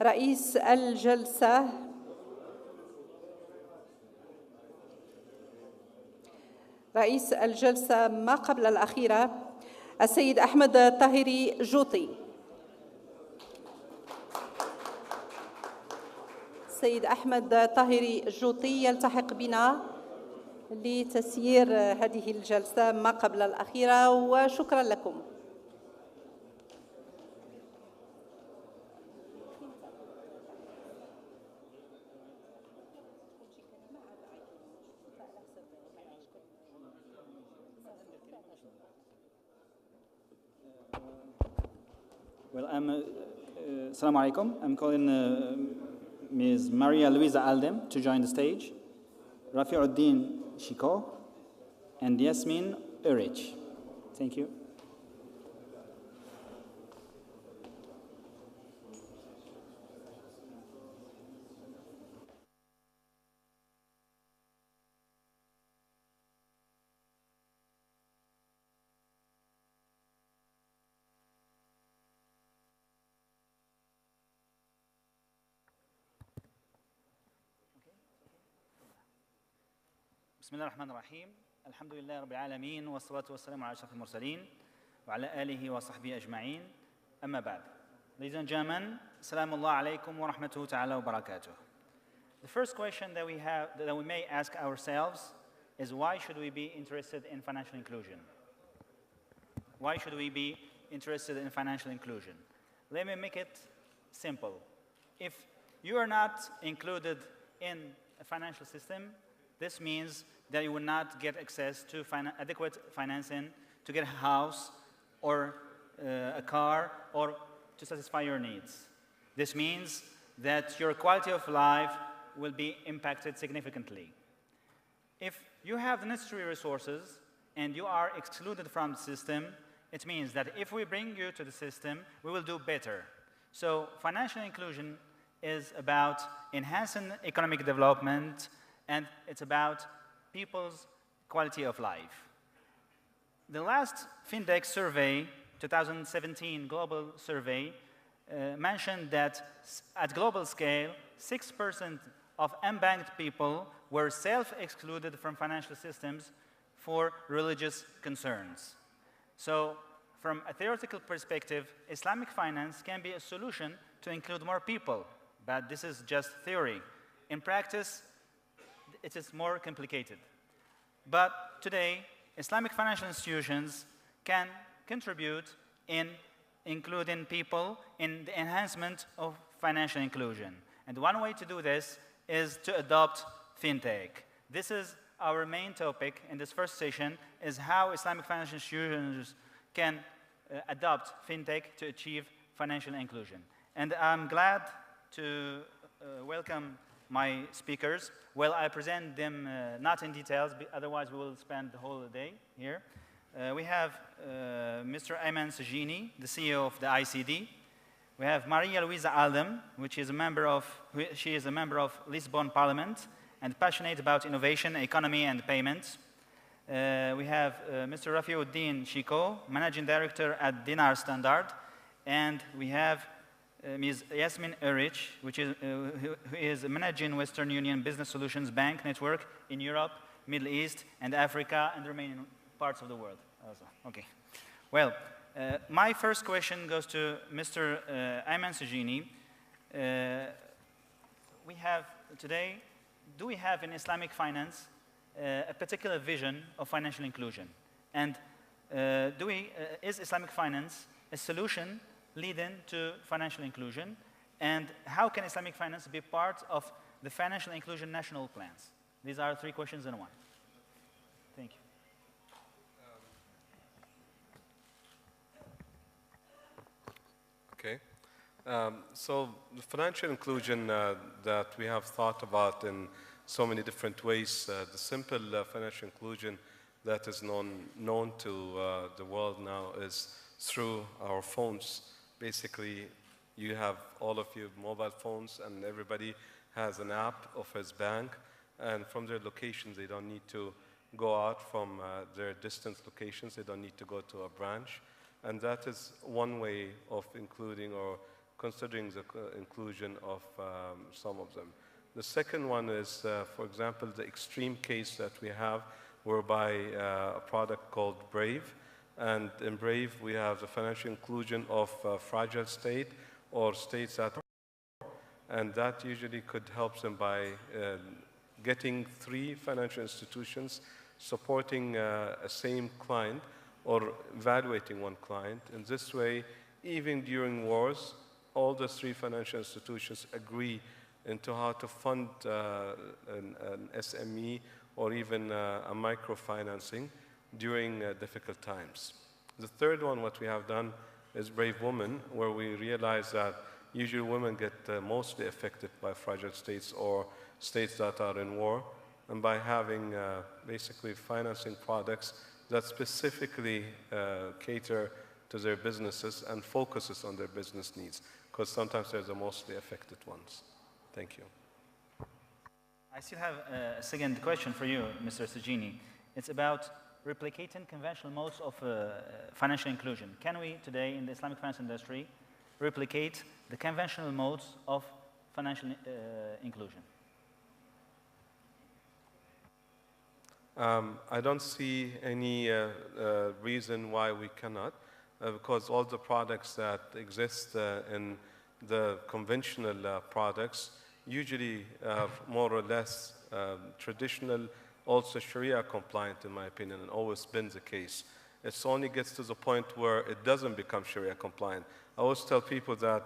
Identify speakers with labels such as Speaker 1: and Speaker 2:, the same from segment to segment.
Speaker 1: رئيس الجلسة ما قبل الأخيرة السيد أحمد طاهري جوطي. السيد أحمد طاهري جوطي يلتحق بنا لتسيير هذه الجلسة ما قبل الأخيرة، وشكرا لكم.
Speaker 2: Well, Assalamu alaikum. I'm calling Ms. Maria Luisa Aldem to join the stage, Rafiuddin Shiko, and Yasmin Urich. Thank you. بسم الله الرحمن الرحيم. الحمد لله رب العالمين والصلاة والسلام على أشرف المرسلين وعلى آله وصحبه أجمعين. أما بعد. Ladies and gentlemen, Assalamu alaikum wa rahmatullahi ta'ala wa barakatuh. The first question that we may ask ourselves is, why should we be interested in financial inclusion? Why should we be interested in financial inclusion? Let me make it simple. If you are not included in a financial system, this means that you will not get access to adequate financing to get a house or a car or to satisfy your needs. This means that your quality of life will be impacted significantly. If you have the necessary resources and you are excluded from the system, it means that if we bring you to the system, we will do better. So financial inclusion is about enhancing economic development, and it's about people's quality of life. The last FinDex survey, 2017 global survey, mentioned that at global scale, 6% of unbanked people were self-excluded from financial systems for religious concerns. So from a theoretical perspective, Islamic finance can be a solution to include more people, but this is just theory. In practice, it is more complicated. But today, Islamic financial institutions can contribute in including people in the enhancement of financial inclusion. And one way to do this is to adopt fintech. This is our main topic in this first session, is how Islamic financial institutions can adopt fintech to achieve financial inclusion. And I'm glad to welcome my speakers. Well, I present them not in details, otherwise we will spend the whole day here. We have Mr. Ayman Sajini, the CEO of the ICD. We have Maria Luisa Aldem, she is a member of Lisbon Parliament and passionate about innovation, economy, and payments. We have Mr. Rafiuddin Shiko, Managing Director at Dinar Standard. And we have Ms. Yasmin Urich, who is managing Western Union Business Solutions Bank network in Europe, Middle East, and Africa, and the remaining parts of the world also. Okay. Well, my first question goes to Mr. Ayman Sajini. We have today, do we have in Islamic finance a particular vision of financial inclusion? And is Islamic finance a solution leading to financial inclusion? And how can Islamic finance be part of the financial inclusion national plans? These are 3 questions in one. Thank you.
Speaker 3: Okay. So the financial inclusion that we have thought about in so many different ways, the simple financial inclusion that is known to the world now is through our phones. Basically, you have all of your mobile phones, and everybody has an app of his bank, and from their locations, they don't need to go out from their distant locations. They don't need to go to a branch. And that is one way of including or considering the inclusion of some of them. The second one is, for example, the extreme case that we have whereby a product called Brave. And in Brave, we have the financial inclusion of fragile state or states that are, and that usually could help them by getting 3 financial institutions supporting a same client or evaluating one client. In this way, even during wars, all the 3 financial institutions agree into how to fund an SME or even a microfinancing during difficult times. The third one, what we have done, is Brave Women, where we realize that usually women get mostly affected by fragile states or states that are in war, and by having basically financing products that specifically cater to their businesses and focuses on their business needs, because sometimes they're the mostly affected ones. Thank you.
Speaker 2: I still have a second question for you, Mr. Sajini. It's about replicating conventional modes of financial inclusion. Can we today in the Islamic finance industry replicate the conventional modes of financial inclusion?
Speaker 3: I don't see any reason why we cannot, because all the products that exist in the conventional products usually are more or less traditional, also Sharia compliant in my opinion, and always been the case. It only gets to the point where it doesn't become Sharia compliant. I always tell people that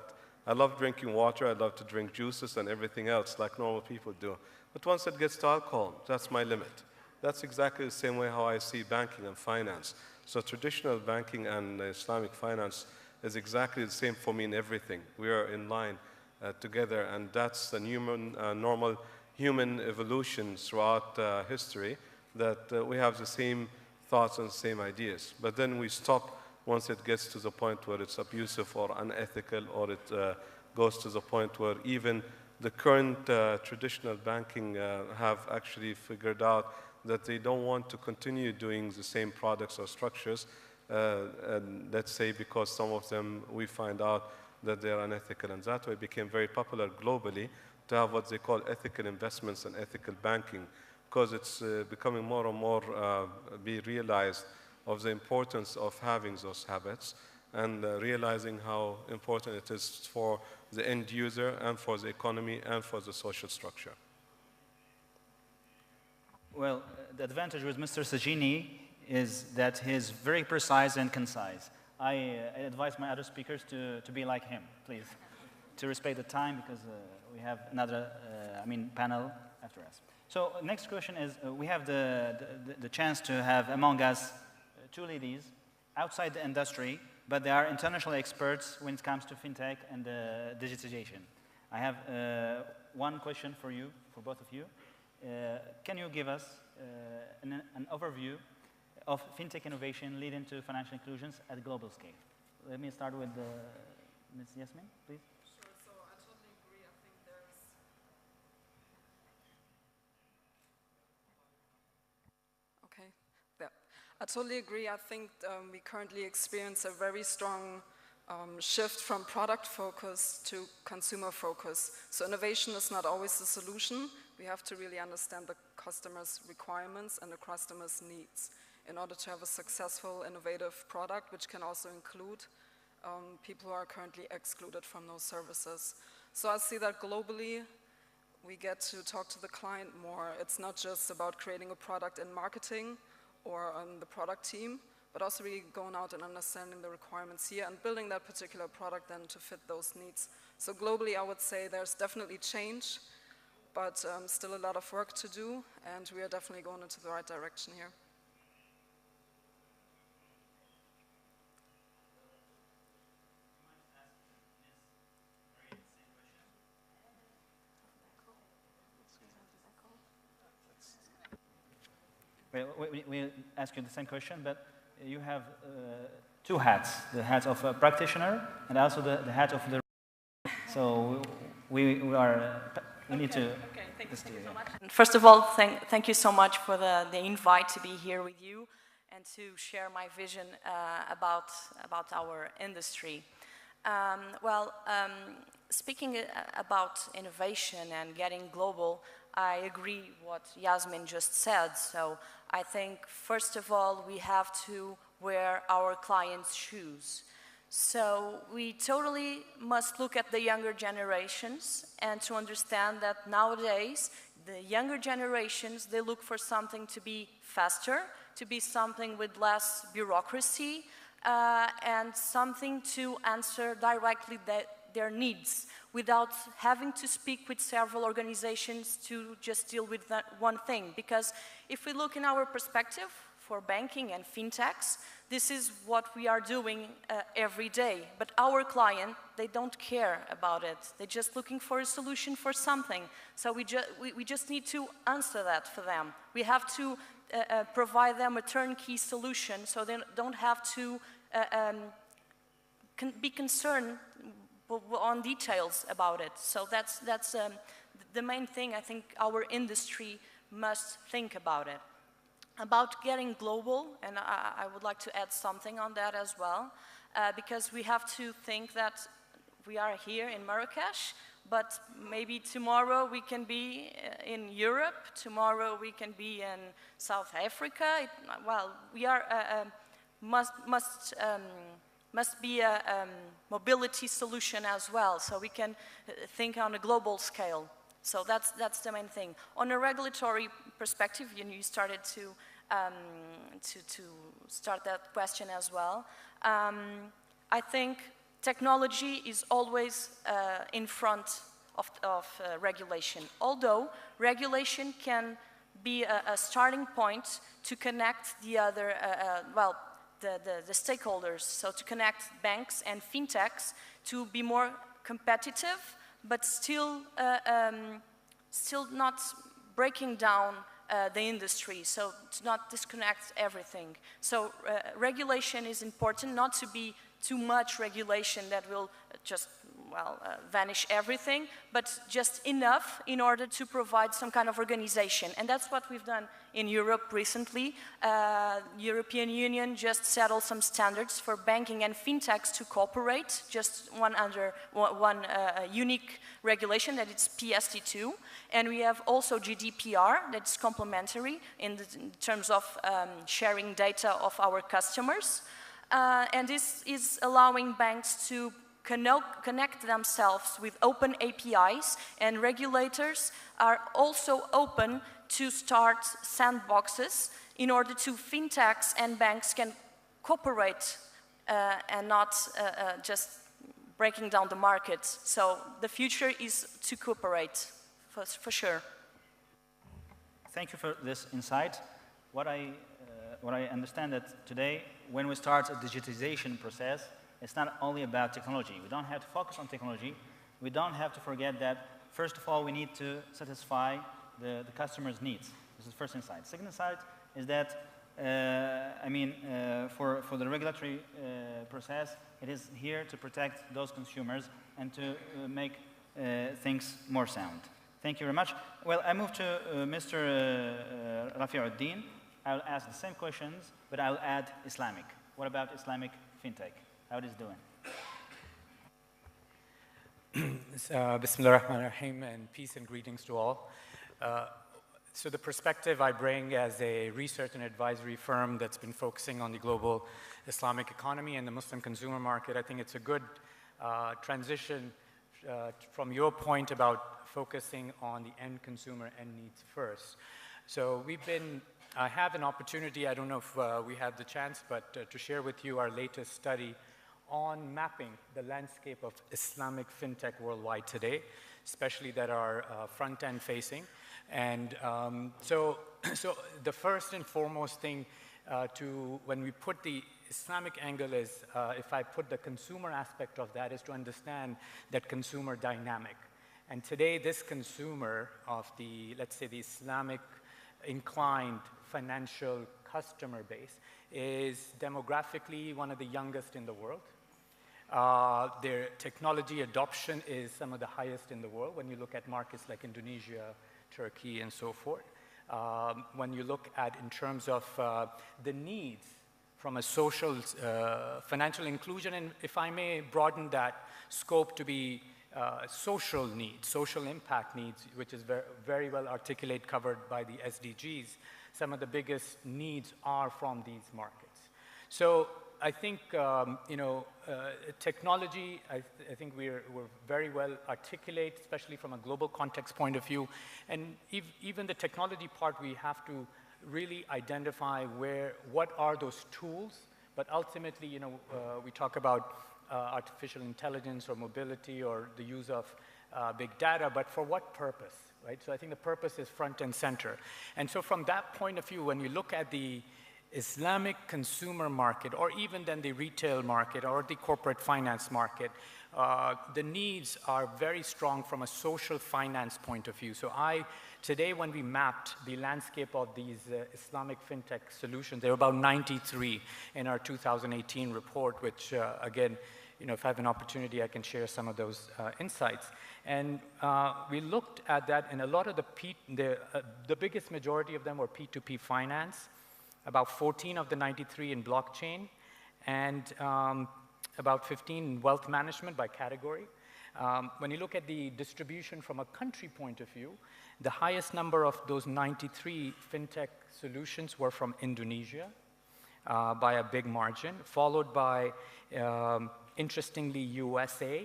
Speaker 3: I love drinking water, I love to drink juices and everything else like normal people do. But once it gets to alcohol, that's my limit. That's exactly the same way how I see banking and finance. So traditional banking and Islamic finance is exactly the same for me in everything. We are in line together, and that's the normal human evolution throughout history, that we have the same thoughts and same ideas. But then we stop once it gets to the point where it's abusive or unethical, or it goes to the point where even the current traditional banking have actually figured out that they don't want to continue doing the same products or structures, and let's say because some of them we find out that they're unethical, and that way it became very popular globally to have what they call ethical investments and ethical banking, because it's becoming more and more be realized of the importance of having those habits, and realizing how important it is for the end user and for the economy and for the social structure.
Speaker 2: Well, the advantage with Mr. Sajini is that he's very precise and concise. I advise my other speakers to be like him, please, to respect the time, because we have another panel after us. So next question is, we have the chance to have among us 2 ladies outside the industry, but they are international experts when it comes to fintech and digitization. I have one question for you, for both of you. Can you give us an overview of fintech innovation leading to financial inclusions at a global scale? Let me start with Ms. Yasmin, please.
Speaker 4: Sure, so I totally agree. I think there's... Okay, yeah. I totally agree. I think we currently experience a very strong shift from product focus to consumer focus. So innovation is not always the solution. We have to really understand the customer's requirements and the customer's needs in order to have a successful, innovative product, which can also include people who are currently excluded from those services. So I see that globally, we get to talk to the client more. It's not just about creating a product in marketing or on the product team, but also really going out and understanding the requirements here and building that particular product then to fit those needs. So globally, I would say there's definitely change, but still a lot of work to do, and we are definitely going into the right direction here.
Speaker 2: We'll ask you the same question, but you have 2 hats, the hat of a practitioner and also the hat of the... So we need to...
Speaker 4: Okay, thank you so much.
Speaker 5: First of all, thank you so much for the invite to be here with you and to share my vision about our industry. Speaking about innovation and getting global, I agree what Yasmin just said. So I think, first of all, we have to wear our clients' shoes. So we totally must look at the younger generations and to understand that nowadays, the younger generations, they look for something to be faster, to be something with less bureaucracy, and something to answer directly their needs without having to speak with several organizations to just deal with that one thing. Because if we look in our perspective for banking and fintechs, this is what we are doing every day. But our client, they don't care about it. They're just looking for a solution for something. So we just need to answer that for them. We have to provide them a turnkey solution so they don't have to be concerned on details about it. So that's the main thing I think our industry must think about it. About getting global, and I would like to add something on that as well, because we have to think that we are here in Marrakesh, but maybe tomorrow we can be in Europe, tomorrow we can be in South Africa. We are must be a mobility solution as well, so we can think on a global scale. So that's the main thing. On a regulatory perspective, you started to start that question as well. I think technology is always in front of regulation, although regulation can be a starting point to connect the other, the stakeholders, so to connect banks and fintechs to be more competitive, but still not breaking down the industry, so to not disconnect everything. So regulation is important, not to be too much regulation that will just, vanish everything, but just enough in order to provide some kind of organization. And that's what we've done in Europe recently. European Union just settled some standards for banking and fintechs to cooperate, just one under one unique regulation, that it's PSD2. And we have also GDPR, that's complementary in terms of sharing data of our customers. And this is allowing banks to connect themselves with open APIs, and regulators are also open to start sandboxes in order to fintechs and banks can cooperate and not just breaking down the market. So the future is to cooperate, for sure.
Speaker 2: Thank you for this insight. What I understand that today, when we start a digitization process, it's not only about technology. We don't have to focus on technology. We don't have to forget that, first of all, we need to satisfy the customer's needs. This is the first insight. Second insight is that, for the regulatory process, it is here to protect those consumers and to make things more sound. Thank you very much. Well, I move to Mr. Rafiuddin. I'll ask the same questions, but I'll add Islamic. What about Islamic fintech? How it is doing?
Speaker 6: Bismillah ar-Rahman ar-Rahim, and peace and greetings to all. So the perspective I bring as a research and advisory firm that's been focusing on the global Islamic economy and the Muslim consumer market, I think it's a good transition from your point about focusing on the end consumer end needs first. So I have an opportunity, I don't know if we have the chance, but to share with you our latest study on mapping the landscape of Islamic fintech worldwide today, especially that are front-end facing. And so the first and foremost thing when we put the Islamic angle is, if I put the consumer aspect of that, is to understand that consumer dynamic. And today, this consumer of the, let's say, the Islamic inclined financial customer base is demographically one of the youngest in the world. Their technology adoption is some of the highest in the world when you look at markets like Indonesia, Turkey, and so forth. When you look at in terms of the needs from a social, financial inclusion, and if I may broaden that scope to be social needs, social impact needs, which is very well articulated, covered by the SDGs. Some of the biggest needs are from these markets. So I think, technology, I think we're very well articulate, especially from a global context point of view. And even the technology part, we have to really identify what are those tools, but ultimately, we talk about artificial intelligence or mobility or the use of big data, but for what purpose, right? So I think the purpose is front and center. And so from that point of view, when you look at the Islamic consumer market, or even then the retail market or the corporate finance market, the needs are very strong from a social finance point of view. So today when we mapped the landscape of these Islamic fintech solutions, there were about 93 in our 2018 report, which again, if I have an opportunity, I can share some of those insights. And we looked at that, and a lot of the biggest majority of them were P2P finance, about 14 of the 93 in blockchain, and about 15 in wealth management by category. When you look at the distribution from a country point of view, the highest number of those 93 fintech solutions were from Indonesia by a big margin, followed by, interestingly, USA,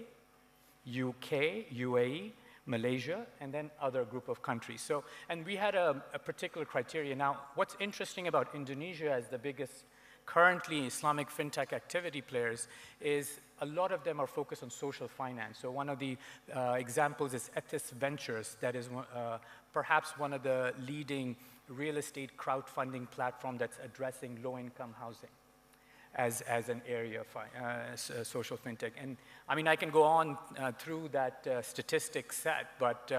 Speaker 6: UK, UAE, Malaysia, and then other group of countries. So, and we had a particular criteria. Now, what's interesting about Indonesia as the biggest currently Islamic fintech activity players is a lot of them are focused on social finance. So one of the examples is Ethis Ventures, that is perhaps one of the leading real estate crowdfunding platform that's addressing low-income housing as an area of social fintech. And I mean, I can go on through that statistic set, but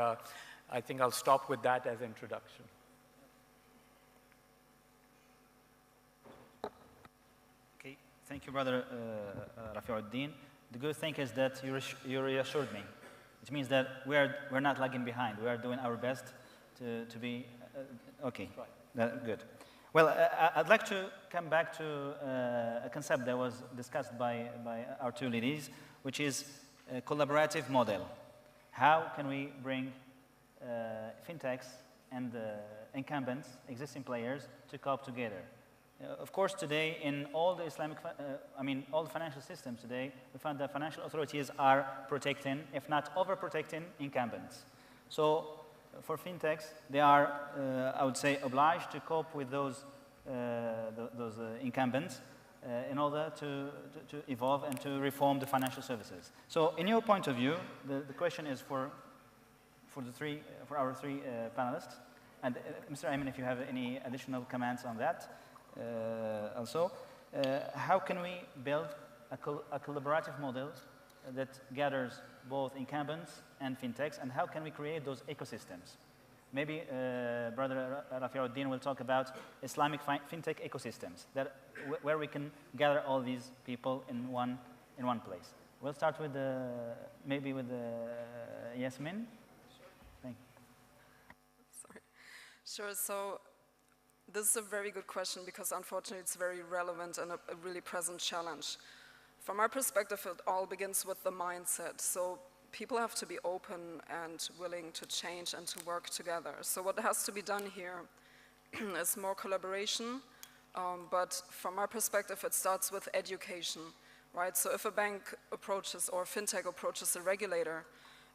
Speaker 6: I think I'll stop with that as introduction.
Speaker 2: Okay, thank you, Brother Rafiuddin. The good thing is that you reassured me. It means that we're not lagging behind. We are doing our best to be, okay, good. Well, I'd like to come back to a concept that was discussed by our two ladies, which is a collaborative model. How can we bring fintechs and incumbents, existing players, to cope together? Of course, today, in all the all the financial systems today, we find that financial authorities are protecting, if not overprotecting, incumbents. So, for fintechs, they are, I would say, obliged to cope with those incumbents in order to evolve and to reform the financial services. So, in your point of view, the question is for our three panelists, and Mr. Ayman, if you have any additional comments on that, also, how can we build a collaborative model that gathers both incumbents and fintechs, and how can we create those ecosystems? Maybe Brother Rafiuddin will talk about Islamic fintech ecosystems, where we can gather all these people in one place. We'll start with maybe with Yasmin. Sure. Thank you.
Speaker 4: Sorry. Sure. So this is a very good question because unfortunately it's very relevant and a really present challenge. From our perspective, it all begins with the mindset. So people have to be open and willing to change and to work together. So what has to be done here is more collaboration, but from our perspective, it starts with education, right? So if a bank approaches or fintech approaches a regulator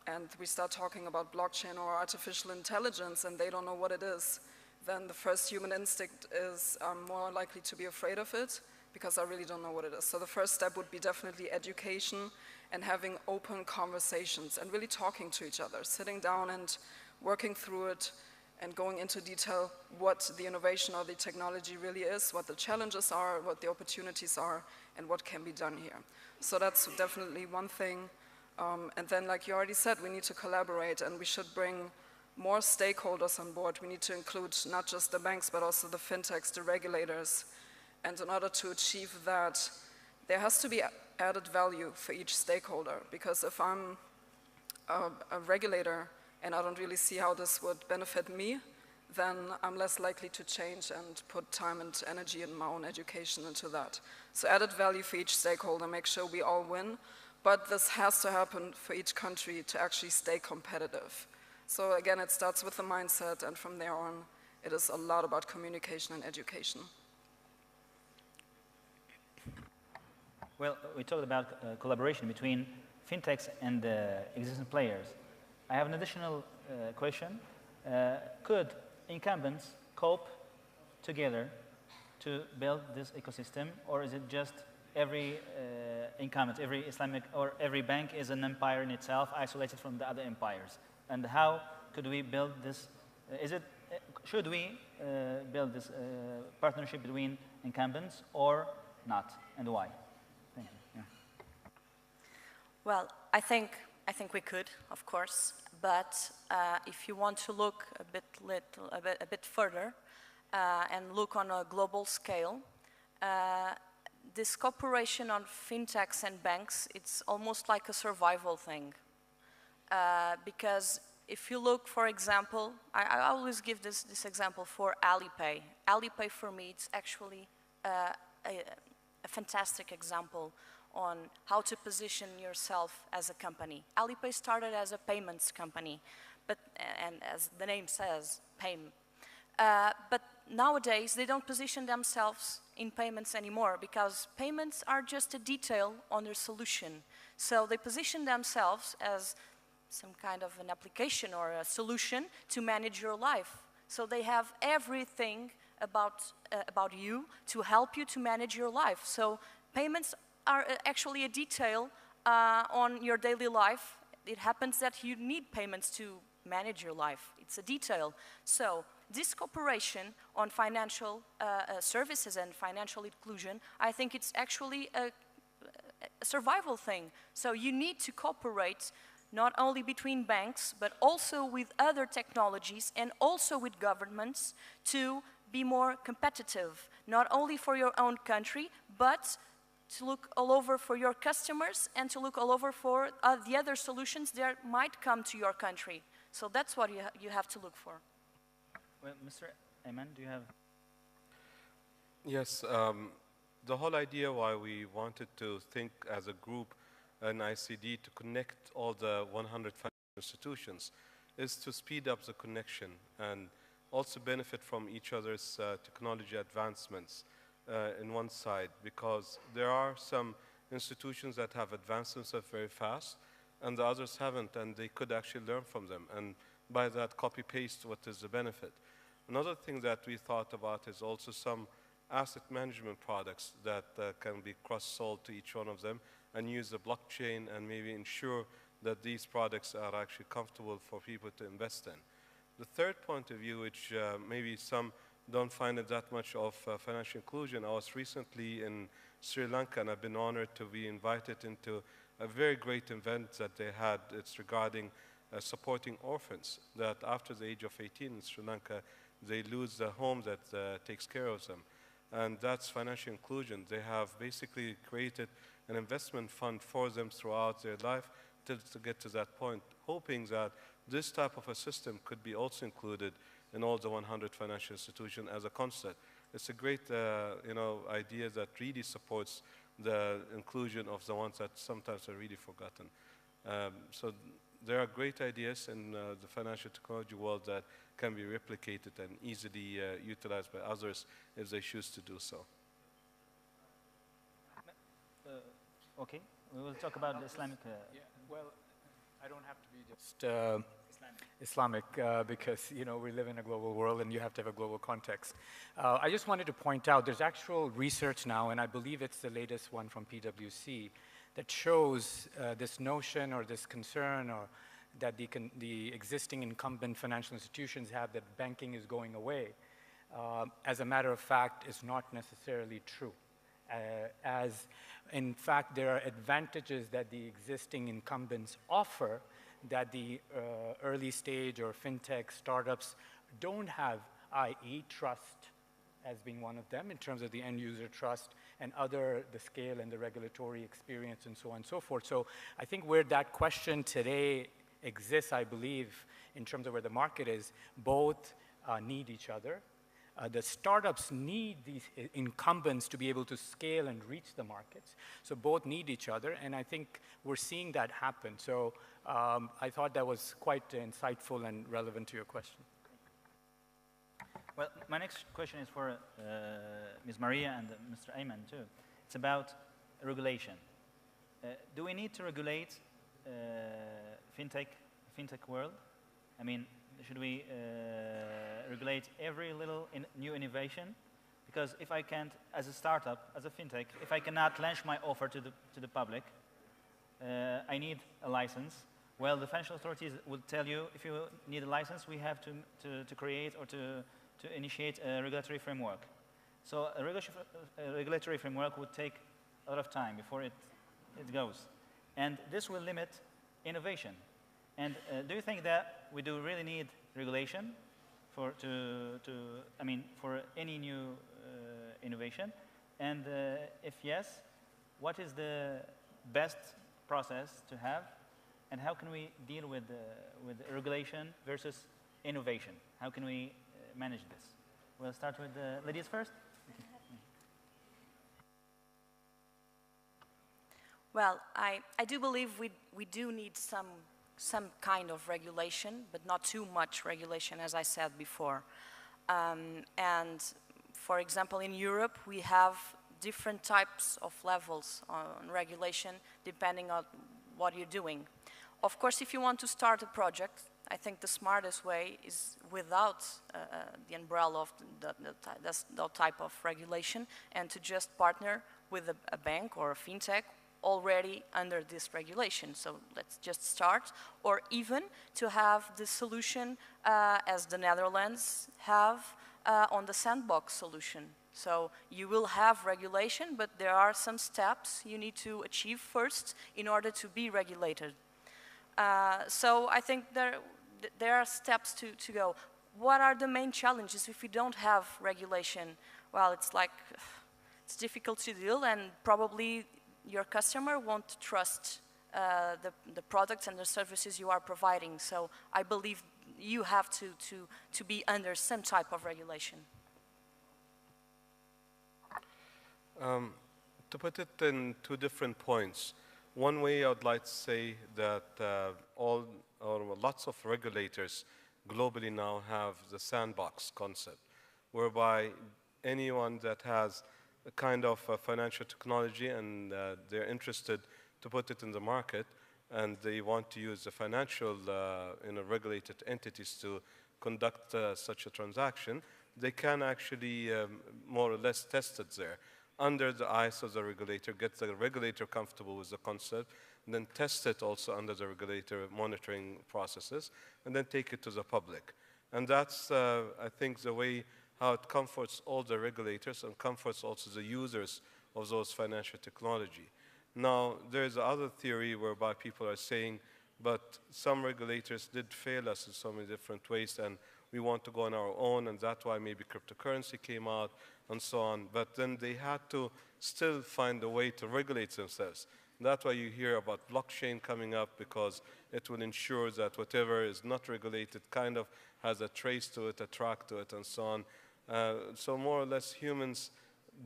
Speaker 4: and we start talking about blockchain or artificial intelligence and they don't know what it is, then the first human instinct is more likely to be afraid of it, because I really don't know what it is. So the first step would be definitely education and having open conversations and really talking to each other, sitting down and working through it and going into detail what the innovation or the technology really is, what the challenges are, what the opportunities are, and what can be done here. So that's definitely one thing. And then, like you already said, we need to collaborate and we should bring more stakeholders on board. We need to include not just the banks, but also the fintechs, the regulators. And in order to achieve that, there has to be added value for each stakeholder. Because if I'm a regulator and I don't really see how this would benefit me, then I'm less likely to change and put time and energy and my own education into that. So added value for each stakeholder, make sure we all win, but this has to happen for each country to actually stay competitive. So again, it starts with the mindset, and from there on, it is a lot about communication and education.
Speaker 2: Well, we talked about collaboration between fintechs and the existing players. I have an additional question. Could incumbents cope together to build this ecosystem, or is it just every incumbent, every Islamic or every bank is an empire in itself, isolated from the other empires? And how could we build this? Should we build this partnership between incumbents or not, and why? Thank you. Yeah.
Speaker 5: Well, I think we could, of course, but if you want to look a bit further and look on a global scale, this cooperation on fintechs and banks, it's almost like a survival thing. Because if you look, for example, I always give this example for Alipay. Alipay for me, it's actually a fantastic example on how to position yourself as a company. Alipay started as a payments company, and as the name says, payment. But nowadays, they don't position themselves in payments anymore because payments are just a detail on their solution. So they position themselves as some kind of an application or a solution to manage your life. So they have everything about you to help you to manage your life. So payments are actually a detail on your daily life. It happens that you need payments to manage your life. It's a detail. So this cooperation on financial services and financial inclusion, I think it's actually a survival thing. So you need to cooperate not only between banks, but also with other technologies and also with governments to be more competitive, not only for your own country, but to look all over for your customers and to look all over for the other solutions that might come to your country. So that's what you have to look for.
Speaker 2: Well, Mr. Ayman, do you have?
Speaker 3: Yes, the whole idea why we wanted to think as a group, an ICD, to connect all the 100 financial institutions is to speed up the connection and also benefit from each other's technology advancements in one side, because there are some institutions that have advanced themselves very fast and the others haven't, and they could actually learn from them, and by that copy-paste what is the benefit. Another thing that we thought about is also some asset management products that can be cross-sold to each one of them and use the blockchain and maybe ensure that these products are actually comfortable for people to invest in. The third point of view, which maybe some don't find it that much of financial inclusion, I was recently in Sri Lanka and I've been honored to be invited into a very great event that they had. It's regarding supporting orphans that after the age of 18 in Sri Lanka, they lose the home that takes care of them. And that's financial inclusion. They have basically created an investment fund for them throughout their life to get to that point, hoping that this type of a system could be also included in all the 100 financial institutions as a concept. It's a great idea that really supports the inclusion of the ones that sometimes are really forgotten. So there are great ideas in the financial technology world that can be replicated and easily utilized by others if they choose to do so.
Speaker 2: Okay, we will talk about the Islamic.
Speaker 6: Yeah, well, I don't have to be just Islamic because we live in a global world and you have to have a global context. I just wanted to point out there's actual research now, and I believe it's the latest one from PwC, that shows this notion or this concern or that the existing incumbent financial institutions have that banking is going away, as a matter of fact, is not necessarily true. As in fact, there are advantages that the existing incumbents offer that the early stage or fintech startups don't have, i.e. trust as being one of them in terms of the end user trust and the scale and the regulatory experience and so on and so forth. So I think where that question today exists, I believe, in terms of where the market is, both need each other. The startups need these incumbents to be able to scale and reach the markets. So both need each other, and I think we're seeing that happen. So I thought that was quite insightful and relevant to your question.
Speaker 2: Well, my next question is for Ms. Maria and Mr. Ayman too. It's about regulation. Do we need to regulate fintech world? I mean, should we regulate every little new innovation? Because if I can't, as a startup, as a fintech, if I cannot launch my offer to the public, I need a license. Well, the financial authorities will tell you, if you need a license, we have to create or to initiate a regulatory framework. So a regulatory framework would take a lot of time before it goes. And this will limit innovation. And do you think that we do really need regulation for any new innovation? And if yes, what is the best process to have? And how can we deal with regulation versus innovation? How can we manage this? We'll start with the ladies first.
Speaker 5: Well, I do believe we do need some kind of regulation, but not too much regulation, as I said before. And for example, in Europe, we have different types of levels on regulation depending on what you're doing. Of course, if you want to start a project, I think the smartest way is without the umbrella of that type of regulation, and to just partner with a bank or a fintech already under this regulation. So let's just start, or even to have the solution as the Netherlands have on the sandbox solution. So you will have regulation, but there are some steps you need to achieve first in order to be regulated. So I think there are steps to go. What are the main challenges if we don't have regulation? Well, it's difficult to deal, and probably your customer won't trust the products and the services you are providing. So I believe you have to be under some type of regulation.
Speaker 3: To put it in two different points, one way I would like to say that lots of regulators globally now have the sandbox concept, whereby anyone that has a kind of financial technology and they're interested to put it in the market, and they want to use the financial regulated entities to conduct such a transaction, they can actually more or less test it there under the eyes of the regulator, get the regulator comfortable with the concept, and then test it also under the regulator monitoring processes, and then take it to the public. And that's, I think, the way how it comforts all the regulators and comforts also the users of those financial technology. Now, there's other theory whereby people are saying, but some regulators did fail us in so many different ways, and we want to go on our own, and that's why maybe cryptocurrency came out, and so on. But then they had to still find a way to regulate themselves. That's why you hear about blockchain coming up, because it will ensure that whatever is not regulated kind of has a trace to it, a track to it, and so on. So more or less humans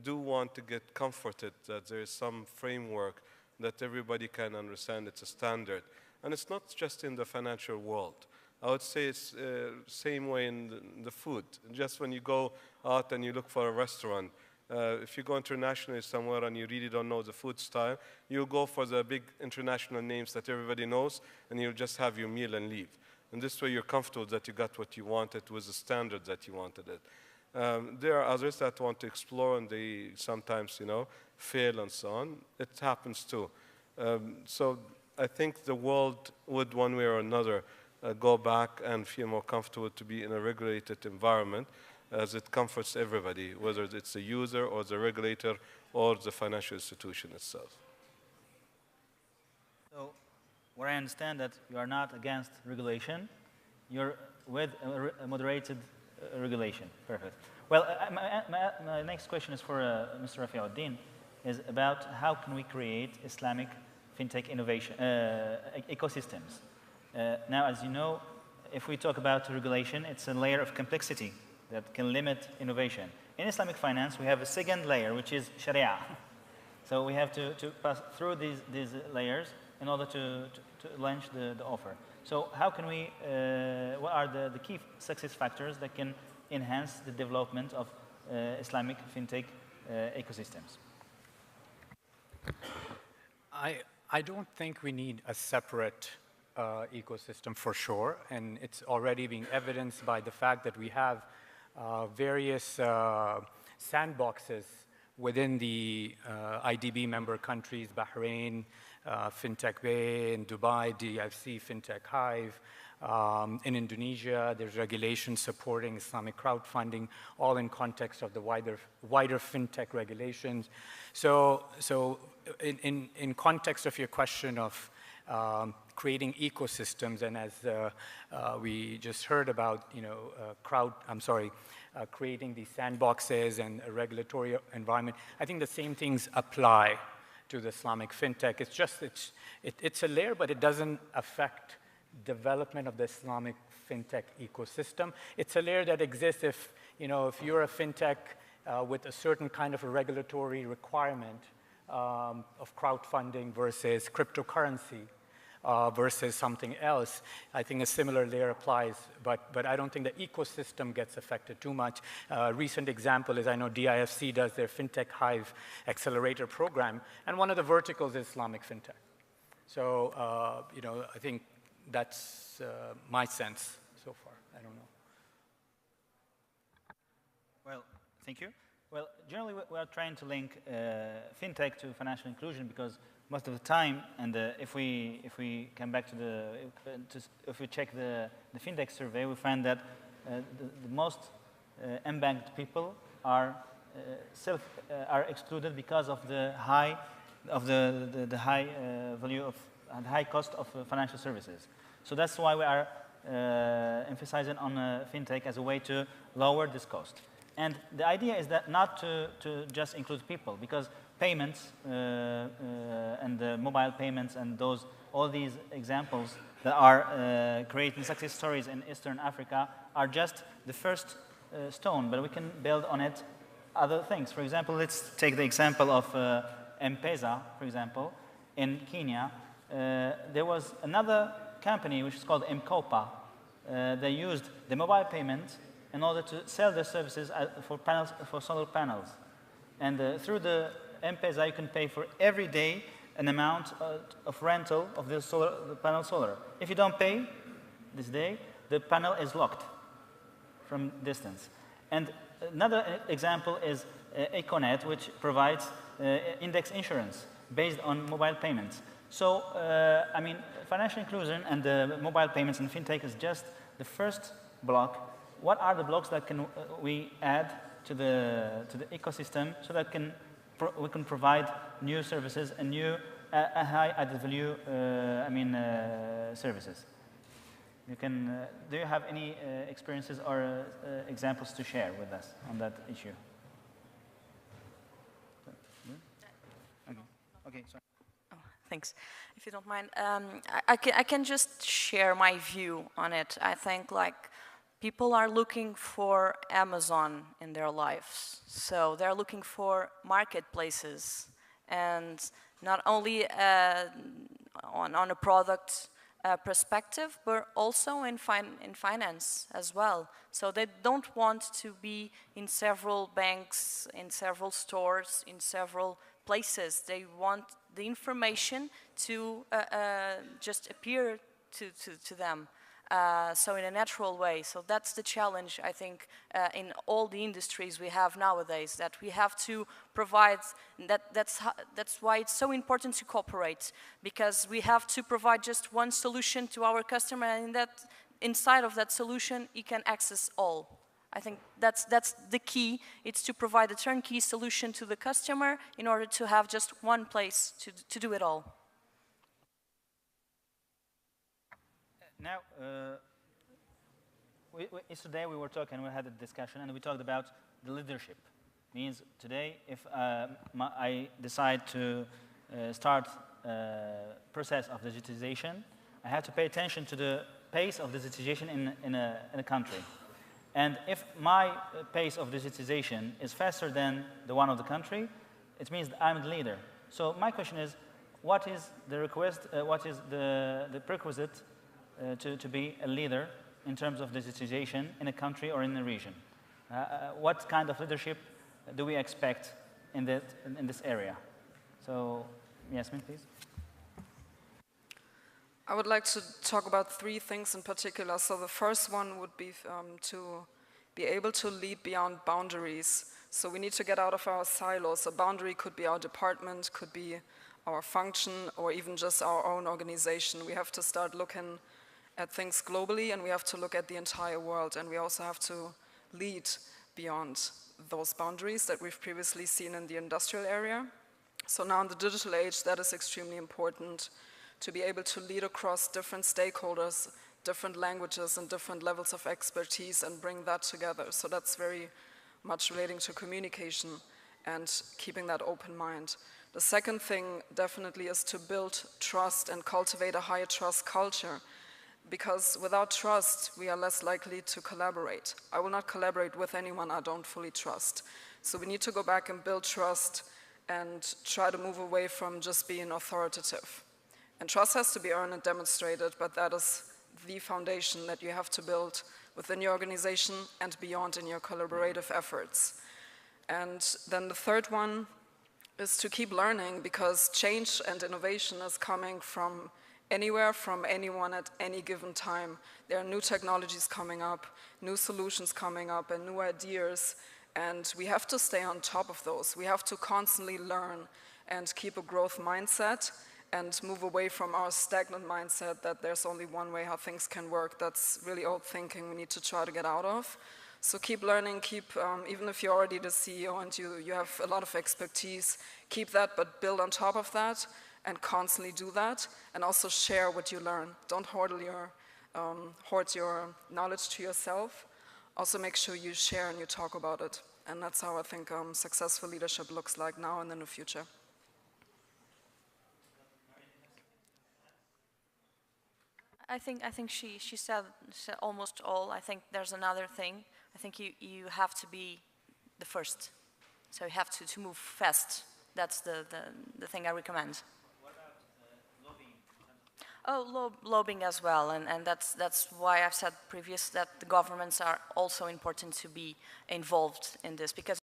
Speaker 3: do want to get comforted that there is some framework that everybody can understand. It's a standard. And it's not just in the financial world. I would say it's same way in the food. Just when you go out and you look for a restaurant, if you go internationally somewhere and you really don't know the food style, you'll go for the big international names that everybody knows, and you'll just have your meal and leave. And this way you're comfortable that you got what you wanted with the standard that you wanted it. There are others that want to explore, and they sometimes, fail and so on. It happens too. So I think the world would, one way or another, go back and feel more comfortable to be in a regulated environment, as it comforts everybody, whether it's the user or the regulator or the financial institution itself.
Speaker 2: So, where I understand that you are not against regulation, you're with a moderated regulation. Perfect. Well, my next question is for Mr. Rafiuddin, is about how can we create Islamic fintech innovation ecosystems. Now, as you know, if we talk about regulation, it's a layer of complexity that can limit innovation. In Islamic finance, we have a second layer, which is Sharia. So we have to pass through these layers in order to launch the offer. So how can we, what are the key success factors that can enhance the development of Islamic fintech ecosystems?
Speaker 6: I don't think we need a separate ecosystem for sure, and it's already being evidenced by the fact that we have various sandboxes within the IDB member countries, Bahrain, Fintech Bay, in Dubai, DFC, Fintech Hive. In Indonesia, there's regulations supporting Islamic crowdfunding, all in context of the wider fintech regulations. So in context of your question of creating ecosystems, and as we just heard about, creating these sandboxes and a regulatory environment, I think the same things apply to the Islamic fintech. It's just, it's a layer, but it doesn't affect development of the Islamic fintech ecosystem. It's a layer that exists if you're a fintech with a certain kind of a regulatory requirement of crowdfunding versus cryptocurrency versus something else. I think a similar layer applies, but I don't think the ecosystem gets affected too much. Recent example is I know DIFC does their Fintech Hive accelerator program, and one of the verticals is Islamic fintech. So, I think that's my sense so far. I don't know.
Speaker 2: Well, thank you. Well, generally we are trying to link fintech to financial inclusion because most of the time, and if we come back to if we check the fintech survey, we find that the most unbanked people are excluded because of the high value of and high cost of financial services. So that's why we are emphasizing on fintech as a way to lower this cost. And the idea is that not to just include people, because payments and mobile payments and all these examples that are creating success stories in Eastern Africa are just the first stone, but we can build on it other things. For example, let's take the example of M-Pesa, for example. In Kenya, there was another company which is called M-Kopa. They used the mobile payment in order to sell their services for solar panels. And through the M-Pesa, you can pay for every day an amount of rental of the panel solar. If you don't pay this day, the panel is locked from distance. And another example is Econet, which provides index insurance based on mobile payments. So, I mean, financial inclusion and the mobile payments and fintech is just the first block. What are the blocks that can we add to the ecosystem so that we can provide new services and new high added value services? You can. Do you have any experiences or examples to share with us on that issue? Okay. Sorry.
Speaker 5: Thanks. If you don't mind, I can just share my view on it. I think people are looking for Amazon in their lives. So they're looking for marketplaces, and not only on a product perspective, but also in finance as well. So they don't want to be in several banks, in several stores, in several places. They want the information to just appear to them. So in a natural way. So that's the challenge, I think, in all the industries we have nowadays, that we have to provide, that's why it's so important to cooperate, because we have to provide just one solution to our customer, and inside of that solution, he can access all. I think that's the key. It's to provide a turnkey solution to the customer in order to have just one place to do it all.
Speaker 2: Now, yesterday we were talking, we had a discussion, and we talked about the leadership. Means today, if I decide to start a process of digitization, I have to pay attention to the pace of digitization in a country. And if my pace of digitization is faster than the one of the country, it means that I'm the leader. So my question is, what is the request, what is the prerequisite to be a leader in terms of digitization in a country or in a region? What kind of leadership do we expect in this area? So, Yasmin, please.
Speaker 4: I would like to talk about 3 things in particular. So the first one would be to be able to lead beyond boundaries. So we need to get out of our silos. A boundary could be our department, could be our function, or even just our own organization. We have to start looking at things globally, and we have to look at the entire world, and we also have to lead beyond those boundaries that we've previously seen in the industrial area. So now in the digital age, that is extremely important, to be able to lead across different stakeholders, different languages, and different levels of expertise, and bring that together. So that's very much relating to communication and keeping that open mind. The second thing definitely is to build trust and cultivate a higher trust culture, because without trust, we are less likely to collaborate. I will not collaborate with anyone I don't fully trust. So we need to go back and build trust and try to move away from just being authoritative. And trust has to be earned and demonstrated, but that is the foundation that you have to build within your organization and beyond in your collaborative efforts. And then the third one is to keep learning, because change and innovation is coming from anywhere, from anyone at any given time. There are new technologies coming up, new solutions coming up, and new ideas, and we have to stay on top of those. We have to constantly learn and keep a growth mindset and move away from our stagnant mindset that there's only one way how things can work. That's really old thinking we need to try to get out of. So keep learning, even if you're already the CEO and you have a lot of expertise, keep that, but build on top of that and constantly do that, and also share what you learn. Don't hoard your knowledge to yourself. Also make sure you share and you talk about it. And that's how I think successful leadership looks like now and in the future.
Speaker 5: I think she said almost all. I think there's another thing. I think you have to be the first. So you have to move fast. That's the thing I recommend.
Speaker 2: What about lobbying?
Speaker 5: Oh, lobbying as well, and that's why I've said previous that the governments are also important to be involved in this, because